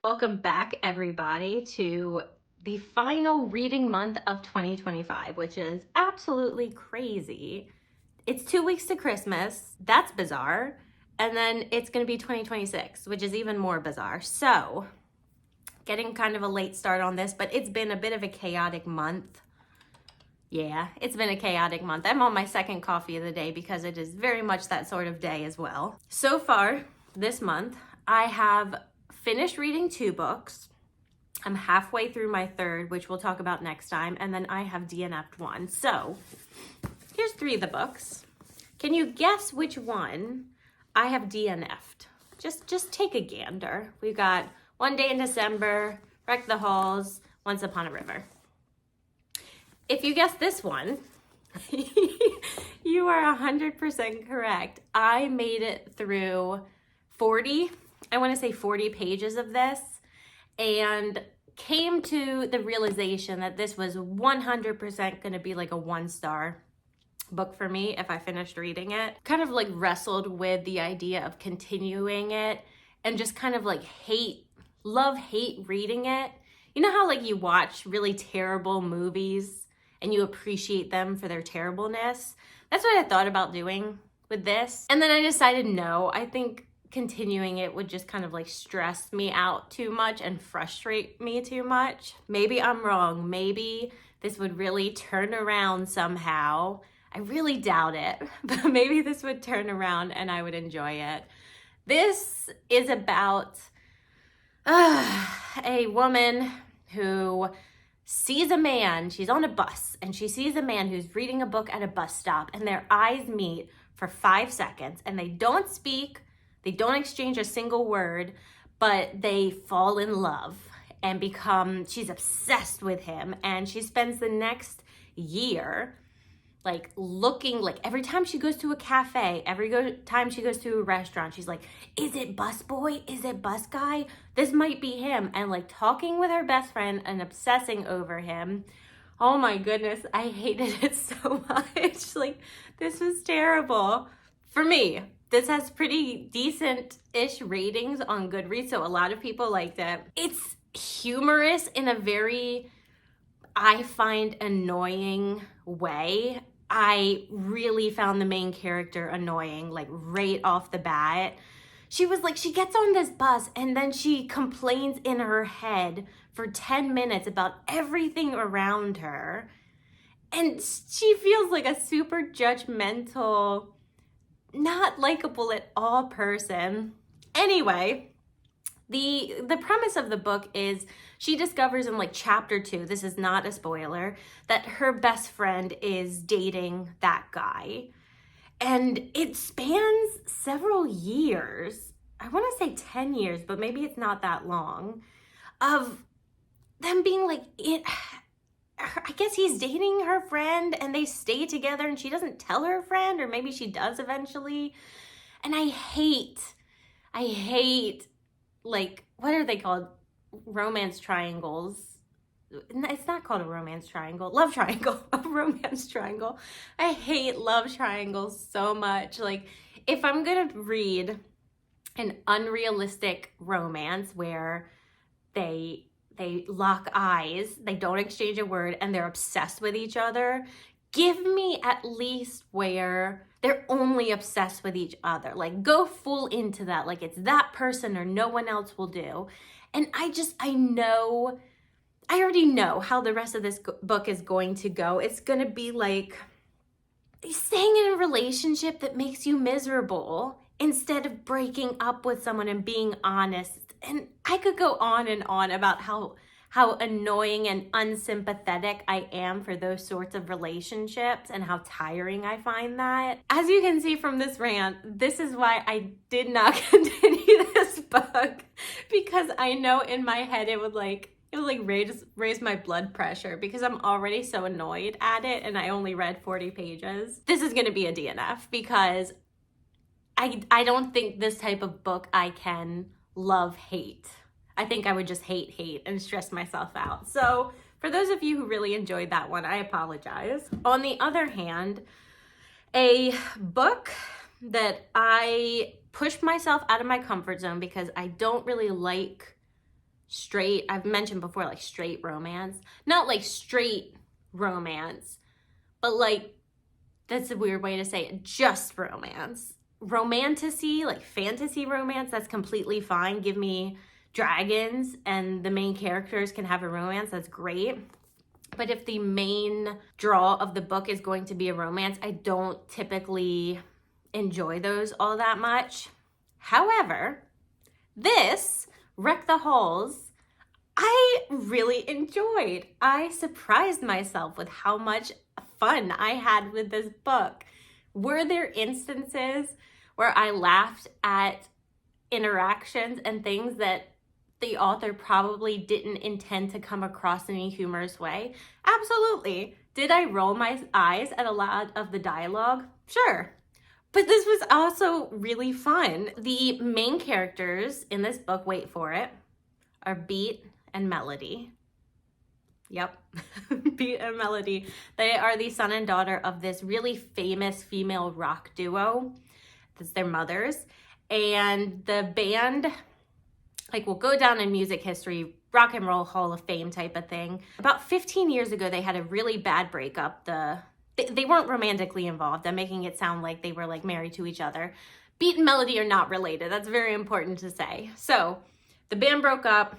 Welcome back, everybody, to the final reading month of 2025, which is absolutely crazy. It's 2 weeks to Christmas. That's bizarre. And then it's going to be 2026, which is even more bizarre. So, getting kind of a late start on this, but it's been a bit of a chaotic month. Yeah, it's been a chaotic month. I'm on my second coffee of the day because it is very much that sort of day as well. So far, this month, I have finished reading 2 books. I'm halfway through my third, which we'll talk about next time, and then I have DNF'd one. So here's 3 of the books. Can you guess which one I have DNF'd? Just take a gander. We've got One Day in December, Wreck the Halls, Once Upon a River. If you guess this one, you are 100% correct. I made it through 40 pages of this and came to the realization that this was 100% going to be like a 1-star book for me if I finished reading it. Kind of like wrestled with the idea of continuing it and just kind of like love-hate reading it. You know how like you watch really terrible movies and you appreciate them for their terribleness? That's what I thought about doing with this. And then I decided no, I think continuing it would just kind of like stress me out too much and frustrate me too much. Maybe I'm wrong. Maybe this would really turn around somehow. I really doubt it, but maybe this would turn around and I would enjoy it. This is about a woman who sees a man. She's on a bus and she sees a man who's reading a book at a bus stop, and their eyes meet for 5 seconds and they don't speak. They don't exchange a single word, but they fall in love and she's obsessed with him. And she spends the next year like looking, like every time she goes to a cafe, time she goes to a restaurant, she's like, is it bus boy? Is it bus guy? This might be him. And like talking with her best friend and obsessing over him. Oh my goodness, I hated it so much. Like, this was terrible for me. This has pretty decent-ish ratings on Goodreads, so a lot of people liked it. It's humorous in a very, I find, annoying way. I really found the main character annoying, like right off the bat. She gets on this bus and then she complains in her head for 10 minutes about everything around her. And she feels like a super judgmental, not likable at all person. Anyway, the premise of the book is she discovers in like chapter 2, this is not a spoiler, that her best friend is dating that guy. And it spans several years. I want to say 10 years, but maybe it's not that long, of them being like, I guess he's dating her friend and they stay together and she doesn't tell her friend, or maybe she does eventually. And I hate, like, what are they called? Romance triangles. It's not called a romance triangle. Love triangle. A romance triangle. I hate love triangles so much. Like, if I'm going to read an unrealistic romance where they lock eyes, they don't exchange a word, and they're obsessed with each other, give me at least where they're only obsessed with each other. Like, go full into that. Like, it's that person or no one else will do. And I already know how the rest of this book is going to go. It's going to be like staying in a relationship that makes you miserable instead of breaking up with someone and being honest. And I could go on and on about how annoying and unsympathetic I am for those sorts of relationships and how tiring I find that. As you can see from this rant, this is why I did not continue this book, because I know in my head it would raise my blood pressure because I'm already so annoyed at it and I only read 40 pages. This is going to be a DNF because I don't think this type of book I can love-hate. I think I would just hate and stress myself out. So for those of you who really enjoyed that one, I apologize. On the other hand, a book that I pushed myself out of my comfort zone because I don't really like straight, I've mentioned before, like straight romance. Not like straight romance, but like, that's a weird way to say it, just romance. Romantasy, like fantasy romance, that's completely fine. Give me dragons and the main characters can have a romance, that's great. But if the main draw of the book is going to be a romance, I don't typically enjoy those all that much. However, this, Wreck the Halls, I really enjoyed. I surprised myself with how much fun I had with this book. Were there instances where I laughed at interactions and things that the author probably didn't intend to come across in a humorous way? Absolutely. Did I roll my eyes at a lot of the dialogue? Sure. But this was also really fun. The main characters in this book, wait for it, are Beat and Melody. Yep, Beat and Melody. They are the son and daughter of this really famous female rock duo. That's their mothers. And the band, like, will go down in music history, rock and roll hall of fame type of thing. About 15 years ago, they had a really bad breakup. They weren't romantically involved. I'm making it sound like they were like married to each other. Beat and Melody are not related. That's very important to say. So the band broke up.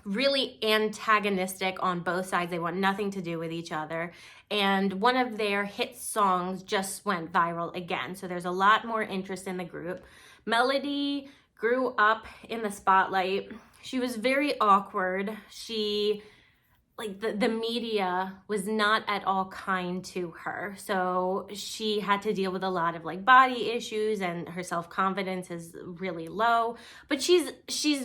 Really antagonistic on both sides. They want nothing to do with each other. And one of their hit songs just went viral again. So there's a lot more interest in the group. Melody grew up in the spotlight. She was very awkward. Like the media was not at all kind to her. So she had to deal with a lot of like body issues, and her self-confidence is really low. But she's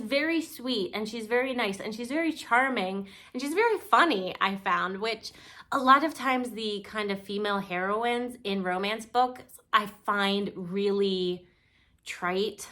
very sweet, and she's very nice, and she's very charming, and she's very funny, I found, which a lot of times the kind of female heroines in romance books I find really trite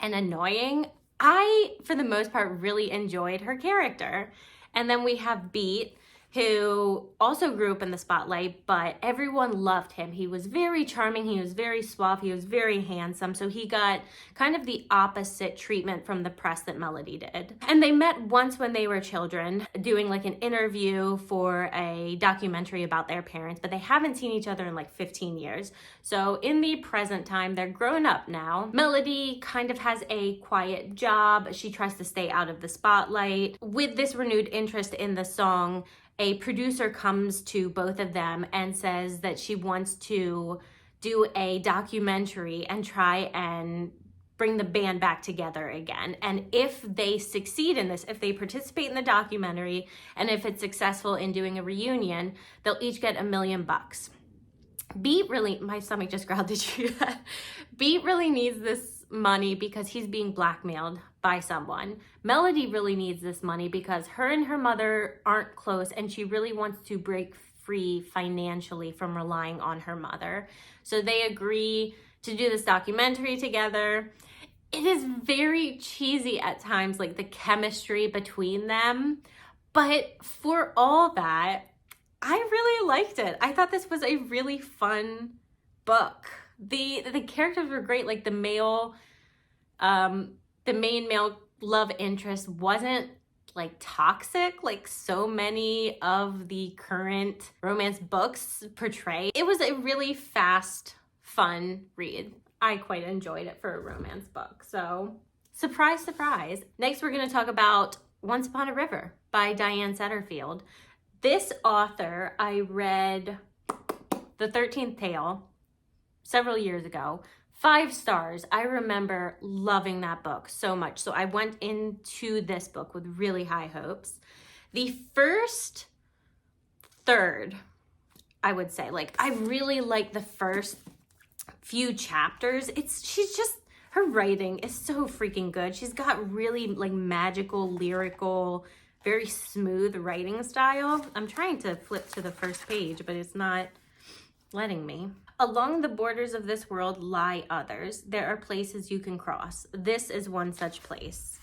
and annoying. I, for the most part, really enjoyed her character. And then we have Beat, who also grew up in the spotlight, but everyone loved him. He was very charming, he was very suave, he was very handsome, so he got kind of the opposite treatment from the press that Melody did. And they met once when they were children, doing like an interview for a documentary about their parents, but they haven't seen each other in like 15 years. So in the present time, they're grown up now. Melody kind of has a quiet job. She tries to stay out of the spotlight. With this renewed interest in the song, a producer comes to both of them and says that she wants to do a documentary and try and bring the band back together again. And if they succeed in this, if they participate in the documentary, and if it's successful in doing a reunion, they'll each get $1 million. Beat really, my stomach just growled, did you hear that? Beat really needs this money because he's being blackmailed by someone. Melody really needs this money because her and her mother aren't close, and she really wants to break free financially from relying on her mother. So they agree to do this documentary together. It is very cheesy at times, like the chemistry between them. But for all that, I really liked it. I thought this was a really fun book. The characters were great. Like the main male love interest wasn't like toxic like so many of the current romance books portray. It was a really fast, fun read. I quite enjoyed it for a romance book. So surprise, surprise. Next, we're going to talk about Once Upon a River by Diane Setterfield. This author, I read The 13th Tale several years ago. 5 stars. I remember loving that book so much. So I went into this book with really high hopes. The first third, I would say, like, I really like the first few chapters. Her writing is so freaking good. She's got really like magical, lyrical, very smooth writing style. I'm trying to flip to the first page, but it's not letting me. Along the borders of this world lie others. There are places you can cross. This is one such place.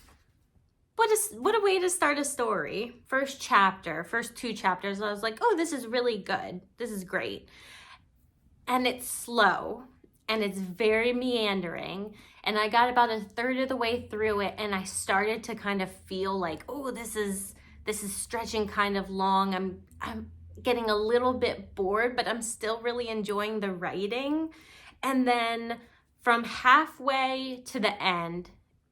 What a way to start a story. First 2 chapters, I was like, oh, this is really good. This is great. And it's slow. and it's very meandering. And I got about a third of the way through it, and I started to kind of feel like, oh, this is stretching kind of long. I'm getting a little bit bored, but I'm still really enjoying the writing. And then from halfway to the end,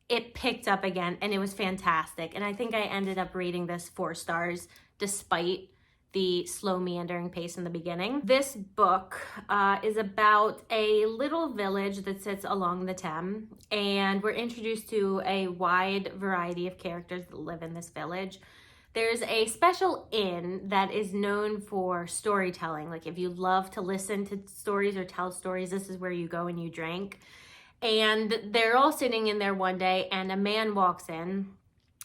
it picked up again, and it was fantastic. And I think I ended up rating this 4 stars despite the slow meandering pace in the beginning. This book is about a little village that sits along the Thames, and we're introduced to a wide variety of characters that live in this village. There's a special inn that is known for storytelling. Like if you love to listen to stories or tell stories, this is where you go and you drink. And they're all sitting in there one day, and a man walks in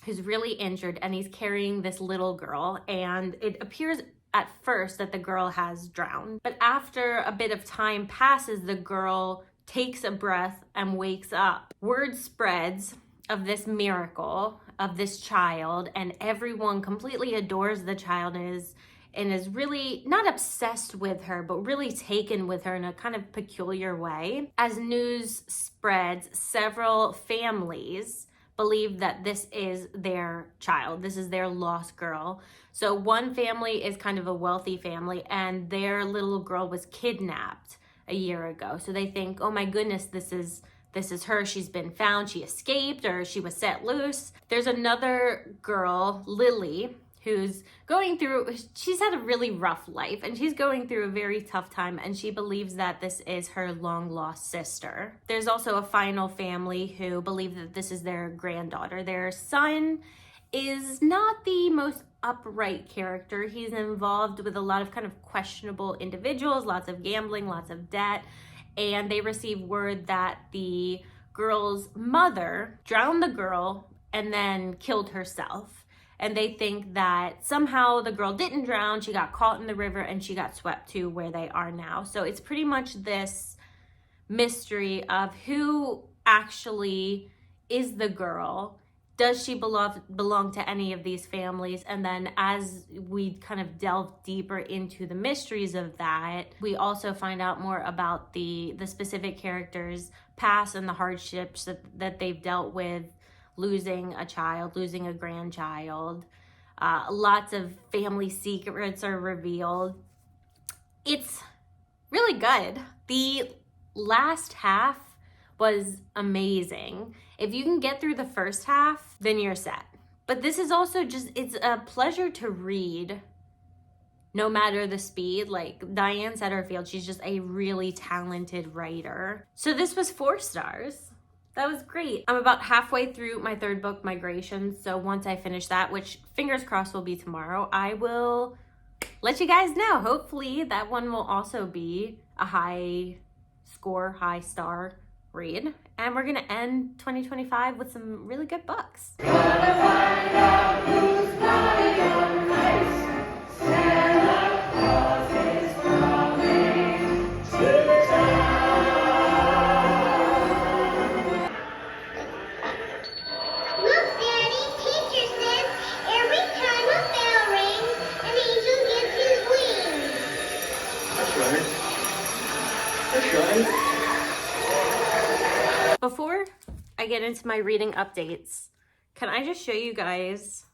who's really injured, and he's carrying this little girl, and it appears at first that the girl has drowned. But after a bit of time passes, the girl takes a breath and wakes up. Word spreads of this miracle of this child, and everyone completely adores the child and is really not obsessed with her, but really taken with her in a kind of peculiar way. As news spreads, several families believe that this is their child. This is their lost girl. So one family is kind of a wealthy family, and their little girl was kidnapped a year ago. So they think, oh my goodness, this is her. She's been found. She escaped, or she was set loose. There's another girl, Lily, who's she's had a really rough life, and she's going through a very tough time, and she believes that this is her long lost sister. There's also a final family who believe that this is their granddaughter. Their son is not the most upright character. He's involved with a lot of kind of questionable individuals, lots of gambling, lots of debt, and they receive word that the girl's mother drowned the girl and then killed herself. And they think that somehow the girl didn't drown, she got caught in the river, and she got swept to where they are now. So it's pretty much this mystery of who actually is the girl. Does she belong to any of these families? And then as we kind of delve deeper into the mysteries of that, we also find out more about the specific characters' past and the hardships that they've dealt with, losing a child, losing a grandchild. Lots of family secrets are revealed. It's really good. The last half was amazing. If you can get through the first half, then you're set. But this is also it's a pleasure to read no matter the speed. Like Diane Setterfield, she's just a really talented writer. So this was 4 stars. That was great. I'm about halfway through my 3rd book, Migration. So once I finish that, which fingers crossed will be tomorrow, I will let you guys know. Hopefully that one will also be a high star read. And we're gonna end 2025 with some really good books. Gotta find out who's body on ice. Santa Claus is coming to town. Look, Daddy, teacher says every time a bell rings, an angel gets his wings. That's right. That's right. Before I get into my reading updates, can I just show you guys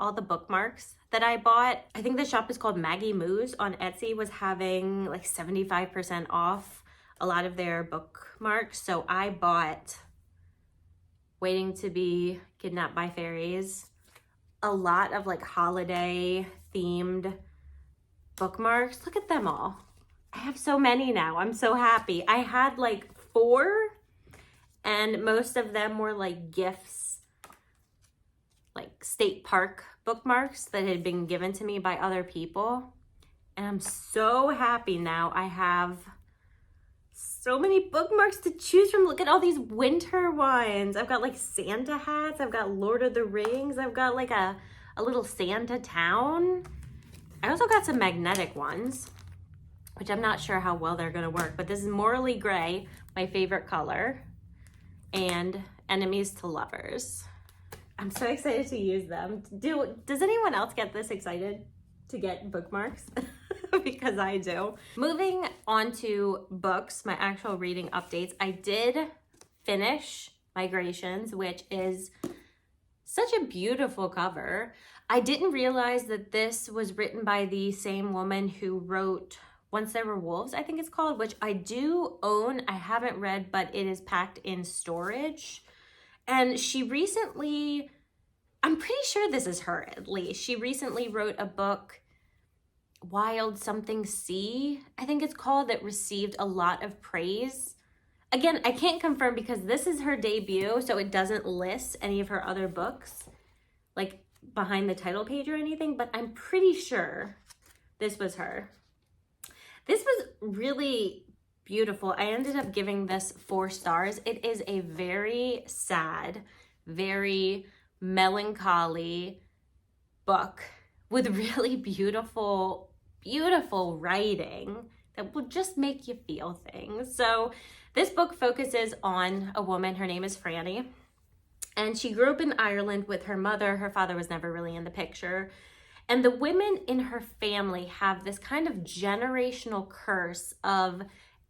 all the bookmarks that I bought? I think the shop is called Maggie Moo's on Etsy, was having like 75% off a lot of their bookmarks. So I bought Waiting to Be Kidnapped by Fairies, a lot of like holiday themed bookmarks. Look at them all. I have so many now. I'm so happy. I had like 4, and most of them were like gifts, like state park bookmarks that had been given to me by other people. And I'm so happy now. I have so many bookmarks to choose from. Look at all these winter ones. I've got like Santa hats. I've got Lord of the Rings. I've got like a little Santa town. I also got some magnetic ones, which I'm not sure how well they're gonna work, but this is Morally Gray, my favorite color, and Enemies to Lovers. I'm so excited to use them. Does anyone else get this excited to get bookmarks? because I do. Moving on to books, my actual reading updates. I did finish Migrations, which is such a beautiful cover. I didn't realize that this was written by the same woman who wrote Once There Were Wolves, I think it's called, which I do own. I haven't read, but it is packed in storage. And she recently, I'm pretty sure this is her at least, she recently wrote a book, Wild Something Sea, I think it's called, that received a lot of praise. Again, I can't confirm because this is her debut, so it doesn't list any of her other books, like behind the title page or anything, but I'm pretty sure this was her. This was really beautiful. I ended up giving this 4 stars. It is a very sad, very melancholy book with really beautiful writing that will just make you feel things. So this book focuses on a woman. Her name is Franny, and she grew up in Ireland with her mother. Her father was never really in the picture. And the women in her family have this kind of generational curse of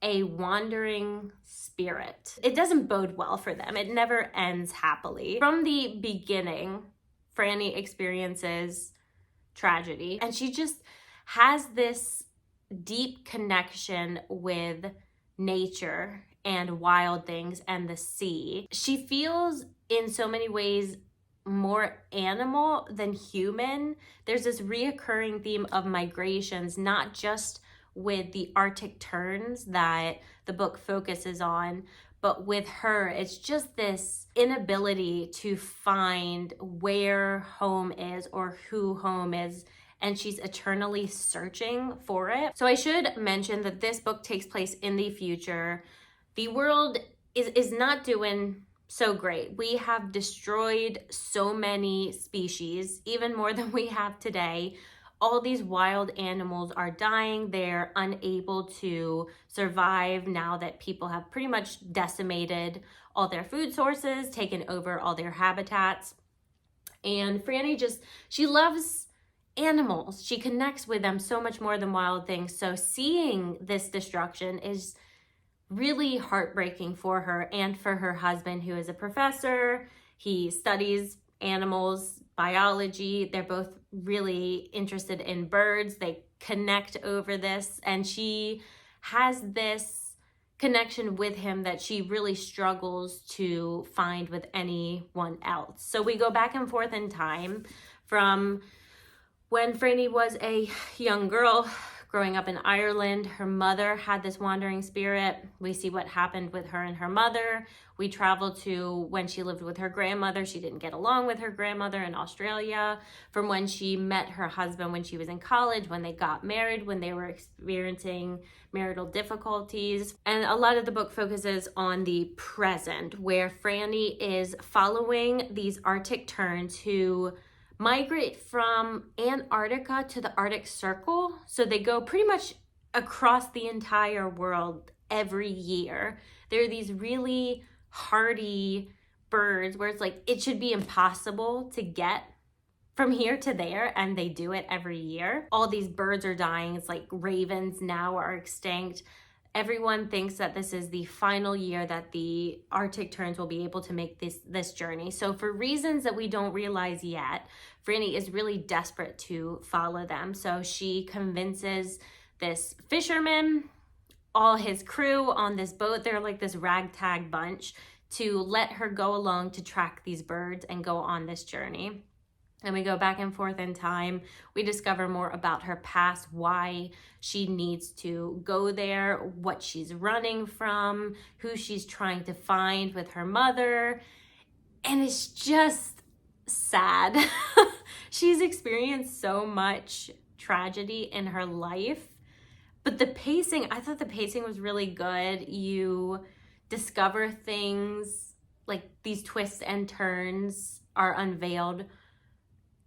a wandering spirit. It doesn't bode well for them. It never ends happily. From the beginning, Franny experiences tragedy, and she just has this deep connection with nature and wild things and the sea. She feels in so many ways more animal than human. There's this reoccurring theme of migrations, not just with the Arctic terns that the book focuses on, but with her, it's just this inability to find where home is or who home is, and she's eternally searching for it. So I should mention that this book takes place in the future. The world is not doing so great. We have destroyed so many species, even more than we have today. All these wild animals are dying. They're unable to survive now that people have pretty much decimated all their food sources, taken over all their habitats. And Franny she loves animals. She connects with them so much more than wild things. So seeing this destruction is really heartbreaking for her and for her husband, who is a professor. He studies animals, biology. They're both really interested in birds. They connect over this, and she has this connection with him that she really struggles to find with anyone else. So we go back and forth in time from when Franny was a young girl growing up in Ireland. Her mother had this wandering spirit. We see what happened with her and her mother. We travel to when she lived with her grandmother. She didn't get along with her grandmother in Australia. From when she met her husband when she was in college, when they got married, when they were experiencing marital difficulties. And a lot of the book focuses on the present, where Franny is following these Arctic terns who migrate from Antarctica to the Arctic Circle. So they go pretty much across the entire world every year. They're these really hardy birds where it's like it should be impossible to get from here to there, and they do it every year. All these birds are dying. It's like ravens now are extinct. Everyone thinks that this is the final year that the Arctic terns will be able to make this journey. So for reasons that we don't realize yet, Franny is really desperate to follow them. So she convinces this fisherman, all his crew on this boat, they're like this ragtag bunch, to let her go along to track these birds and go on this journey. And we go back and forth in time. We discover more about her past, why she needs to go there, what she's running from, who she's trying to find with her mother. And it's just sad. She's experienced so much tragedy in her life. But the pacing, I thought the pacing was really good. You discover things, like these twists and turns are unveiled,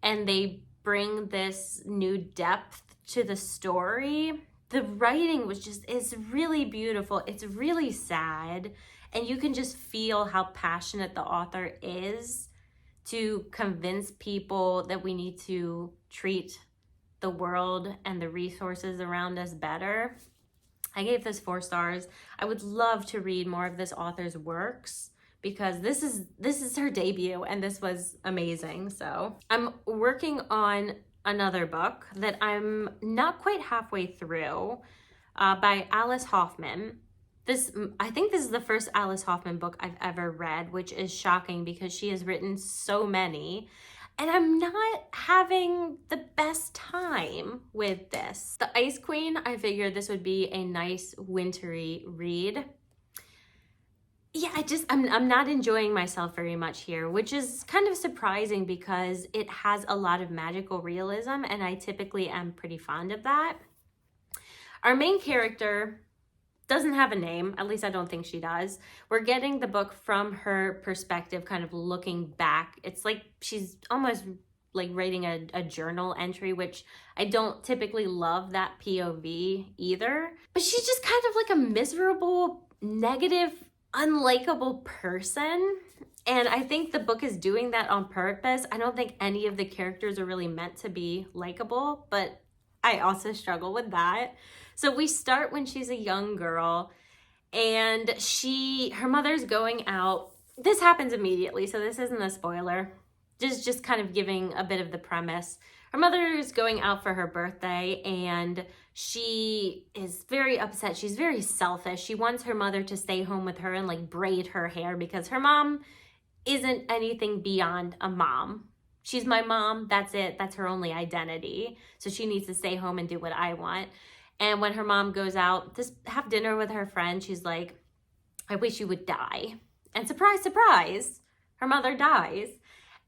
and they bring this new depth to the story. The writing is really beautiful. It's really sad. And you can just feel how passionate the author is to convince people that we need to treat the world and the resources around us better. I gave this 4 stars. I would love to read more of this author's works because this is her debut and this was amazing. So I'm working on another book that I'm not quite halfway through by Alice Hoffman. I think this is the first Alice Hoffman book I've ever read, which is shocking because she has written so many. And I'm not having the best time with this. The Ice Queen, I figured this would be a nice wintry read. Yeah, I'm not enjoying myself very much here, which is kind of surprising because it has a lot of magical realism and I typically am pretty fond of that. Our main character doesn't have a name, at least I don't think she does. We're getting the book from her perspective, kind of looking back. It's like she's almost like writing a journal entry, which I don't typically love that POV either. But she's just kind of like a miserable, negative, unlikable person. And I think the book is doing that on purpose. I don't think any of the characters are really meant to be likable, but I also struggle with that. So we start when she's a young girl and her mother's going out. This happens immediately, so this isn't a spoiler. Just kind of giving a bit of the premise. Her mother is going out for her birthday and she is very upset. She's very selfish. She wants her mother to stay home with her and like braid her hair because her mom isn't anything beyond a mom. She's my mom, that's it. That's her only identity. So she needs to stay home and do what I want. And when her mom goes out to have dinner with her friend, she's like, I wish you would die. And surprise, surprise, her mother dies.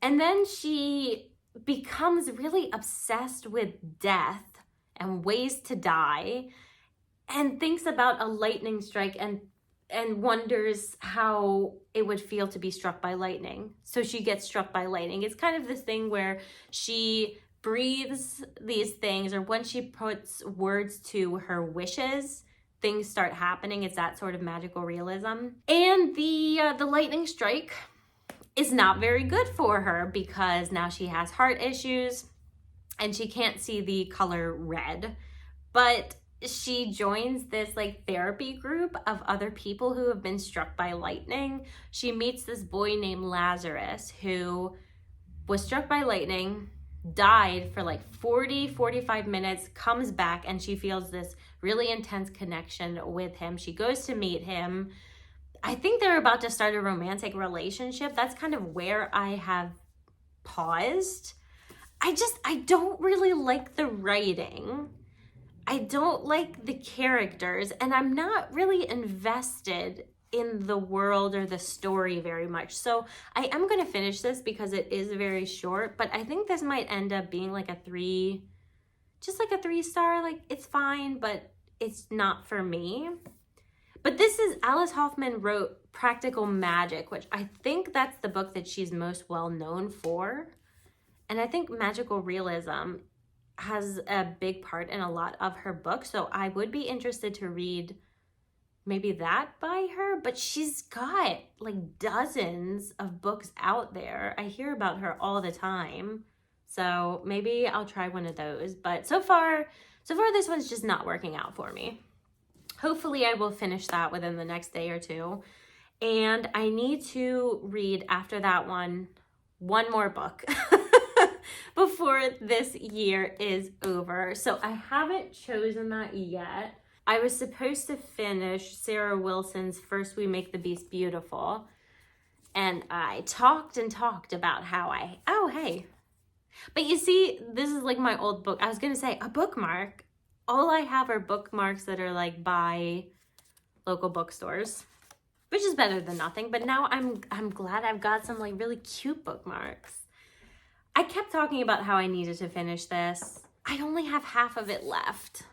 And then she becomes really obsessed with death and ways to die and thinks about a lightning strike and wonders how it would feel to be struck by lightning. So she gets struck by lightning. It's kind of this thing where she breathes these things, or when she puts words to her wishes, things start happening. It's that sort of magical realism. And the lightning strike is not very good for her because now she has heart issues and she can't see the color red. But she joins this like therapy group of other people who have been struck by lightning. She meets this boy named Lazarus who was struck by lightning, died for like 45 minutes, comes back, and she feels this really intense connection with him. She goes to meet him. I think they're about to start a romantic relationship. That's kind of where I have paused. I don't really like the writing. I don't like the characters, and I'm not really invested in the world or the story very much. So I am going to finish this because it is very short, but I think this might end up being like a 3, just like a 3-star. Like, it's fine, but it's not for me. But this is, Alice Hoffman wrote Practical Magic, which I think that's the book that she's most well known for. And I think magical realism has a big part in a lot of her books. So I would be interested to read maybe that by her, but she's got like dozens of books out there. I hear about her all the time. So maybe I'll try one of those. But so far this one's just not working out for me. Hopefully I will finish that within the next day or two. And I need to read after that one more book before this year is over. So I haven't chosen that yet. I was supposed to finish Sarah Wilson's First We Make the Beast Beautiful. And I talked and talked about how hey. But you see, this is like my old book. I was going to say a bookmark. All I have are bookmarks that are like by local bookstores, which is better than nothing. But now I'm glad I've got some like really cute bookmarks. I kept talking about how I needed to finish this. I only have half of it left.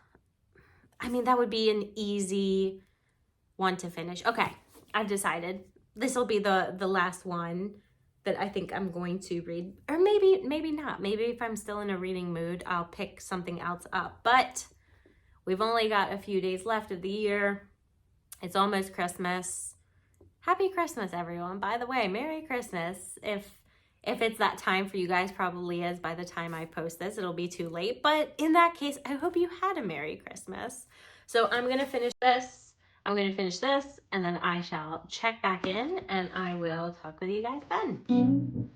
I mean, that would be an easy one to finish. Okay, I've decided. This will be the last one that I think I'm going to read. Or maybe not. Maybe if I'm still in a reading mood, I'll pick something else up. But we've only got a few days left of the year. It's almost Christmas. Happy Christmas, everyone. By the way, Merry Christmas. If If it's that time for you guys, probably is by the time I post this, it'll be too late. But in that case, I hope you had a Merry Christmas. So I'm gonna finish this, and then I shall check back in and I will talk with you guys then.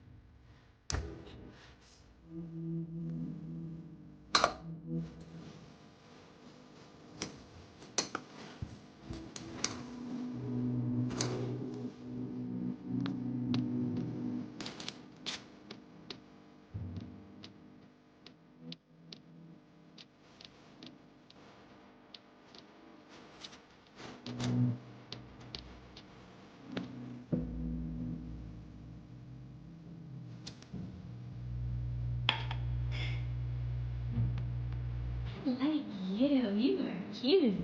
Like you are cute.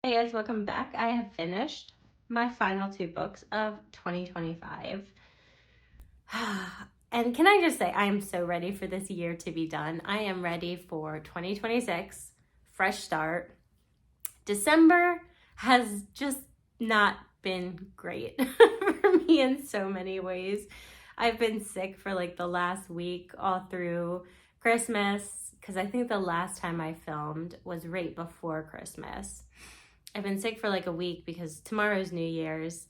Hey guys, welcome back. I have finished my final 2 books of 2025. And can I just say, I am so ready for this year to be done. I am ready for 2026, fresh start. December has just not been great for me in so many ways. I've been sick for like the last week all through Christmas, because I think the last time I filmed was right before Christmas. I've been sick for like a week because tomorrow's New Year's.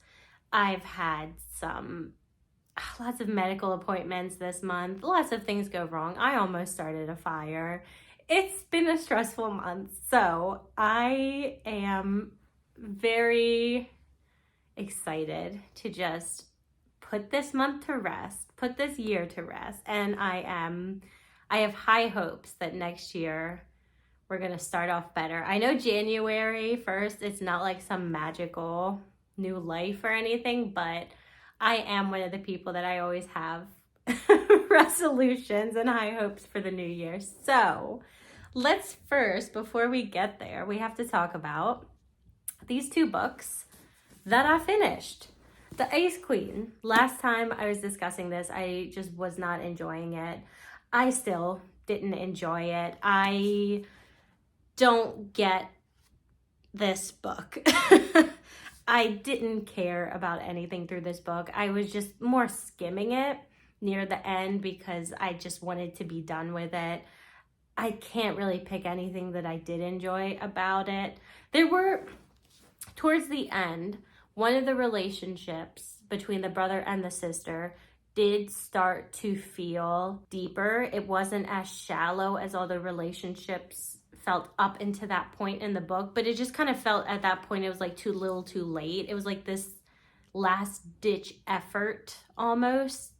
I've had lots of medical appointments this month. Lots of things go wrong. I almost started a fire. It's been a stressful month. So I am very excited to just put this month to rest, put this year to rest. And I have high hopes that next year we're going to start off better. I know January 1st, it's not like some magical new life or anything, but I am one of the people that I always have resolutions and high hopes for the new year. So let's first, before we get there, we have to talk about these 2 books that I finished. The Ice Queen. Last time I was discussing this, I just was not enjoying it. I still didn't enjoy it. I don't get this book. I didn't care about anything through this book. I was just more skimming it near the end because I just wanted to be done with it. I can't really pick anything that I did enjoy about it. There were, towards the end, one of the relationships between the brother and the sister did start to feel deeper. It wasn't as shallow as all the relationships felt up into that point in the book, but it just kind of felt at that point it was like too little too late. It was like this last ditch effort almost.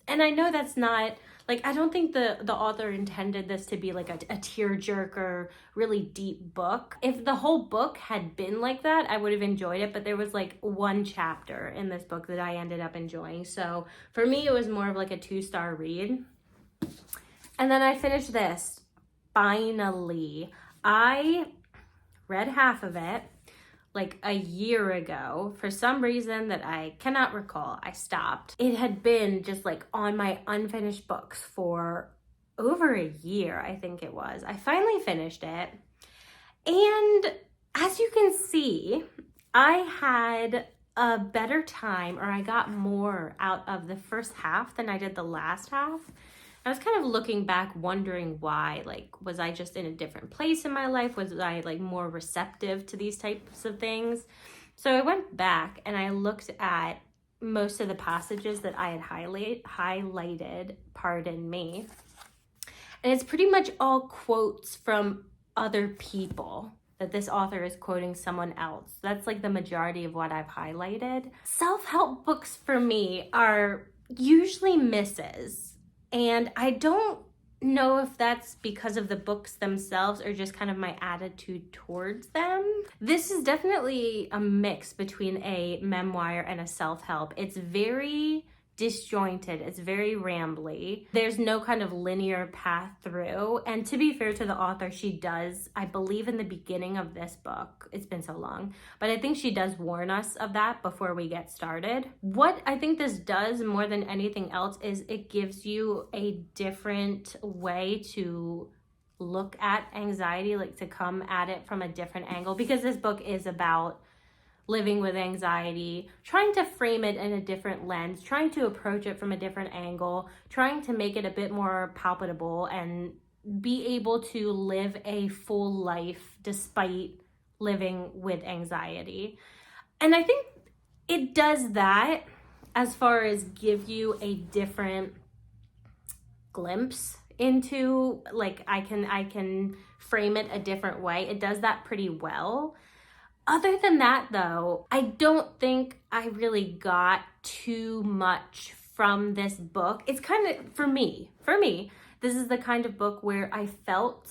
And I know that's not, like, I don't think the author intended this to be like a tearjerker, really deep book. If the whole book had been like that, I would have enjoyed it, but there was like one chapter in this book that I ended up enjoying. So for me, it was more of like a 2-star read. And then I finished this. Finally, I read half of it like a year ago. For some reason that I cannot recall, I stopped. It had been just like on my unfinished books for over a year, I think it was. I finally finished it. And as you can see, I had a better time, or I got more out of the first half than I did the last half. I was kind of looking back wondering why. Like, was I just in a different place in my life? Was I like more receptive to these types of things? So I went back and I looked at most of the passages that I had highlighted, pardon me. And it's pretty much all quotes from other people, that this author is quoting someone else. That's like the majority of what I've highlighted. Self-help books for me are usually misses. And I don't know if that's because of the books themselves or just kind of my attitude towards them. This is definitely a mix between a memoir and a self-help. It's very disjointed. It's very rambly. There's no kind of linear path through. And to be fair to the author, she does, I believe in the beginning of this book, it's been so long, but I think she does warn us of that before we get started. What I think this does more than anything else is it gives you a different way to look at anxiety, like to come at it from a different angle, because this book is about living with anxiety, trying to frame it in a different lens, trying to approach it from a different angle, trying to make it a bit more palpable and be able to live a full life despite living with anxiety. And I think it does that as far as give you a different glimpse into, like, I can frame it a different way. It does that pretty well. Other than that, though, I don't think I really got too much from this book. It's kind of, for me, this is the kind of book where I felt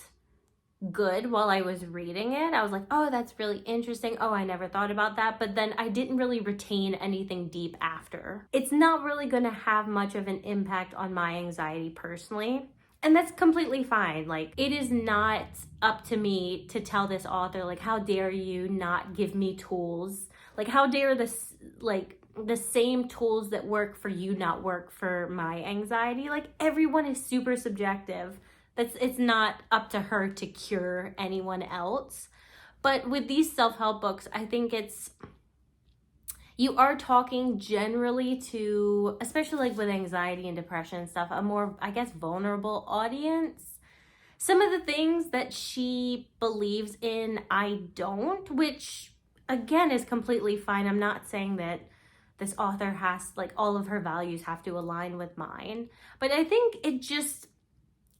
good while I was reading it. I was like, oh, that's really interesting. Oh, I never thought about that. But then I didn't really retain anything deep after. It's not really going to have much of an impact on my anxiety personally. And that's completely fine. Like, it is not up to me to tell this author, like, how dare you not give me tools? Like, how dare this, like, the same tools that work for you not work for my anxiety? Like, everyone is super subjective. It's not up to her to cure anyone else. But with these self-help books, I think you are talking generally to, especially like with anxiety and depression and stuff, a more, I guess, vulnerable audience. Some of the things that she believes in, I don't, which again is completely fine. I'm not saying that this author has, like, all of her values have to align with mine. But I think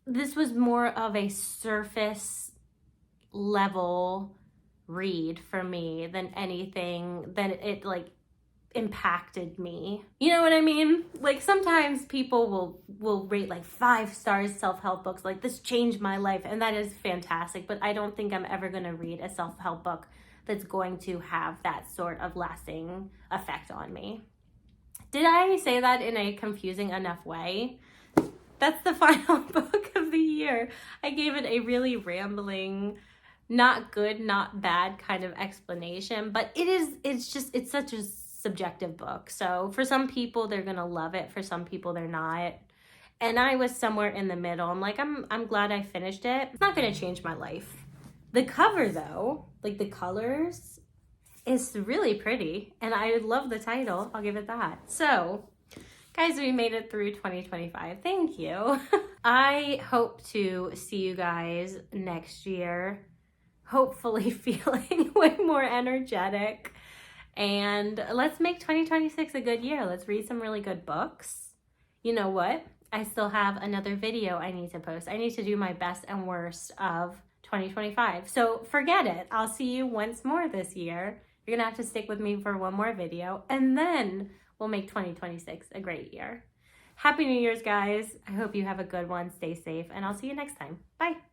this was more of a surface level read for me than anything, than it, like, impacted me. You know what I mean? Like, sometimes people will rate like 5 stars self-help books, like, this changed my life, and that is fantastic, but I don't think I'm ever going to read a self-help book that's going to have that sort of lasting effect on me. Did I say that in a confusing enough way? That's the final book of the year. I gave it a really rambling, not good, not bad kind of explanation, but it's such a subjective book. So for some people, they're gonna love it. For some people, they're not. And I was somewhere in the middle. I'm like, I'm glad I finished it. It's not gonna change my life. The cover, though, like the colors, is really pretty. And I love the title. I'll give it that. So, guys, we made it through 2025. Thank you. I hope to see you guys next year. Hopefully feeling way more energetic. And let's make 2026 a good year. Let's read some really good books. You know what? I still have another video I need to post. I need to do my best and worst of 2025. So forget it. I'll see you once more this year. You're gonna have to stick with me for one more video, and then we'll make 2026 a great year. Happy New Year's, guys. I hope you have a good one. Stay safe, and I'll see you next time. Bye.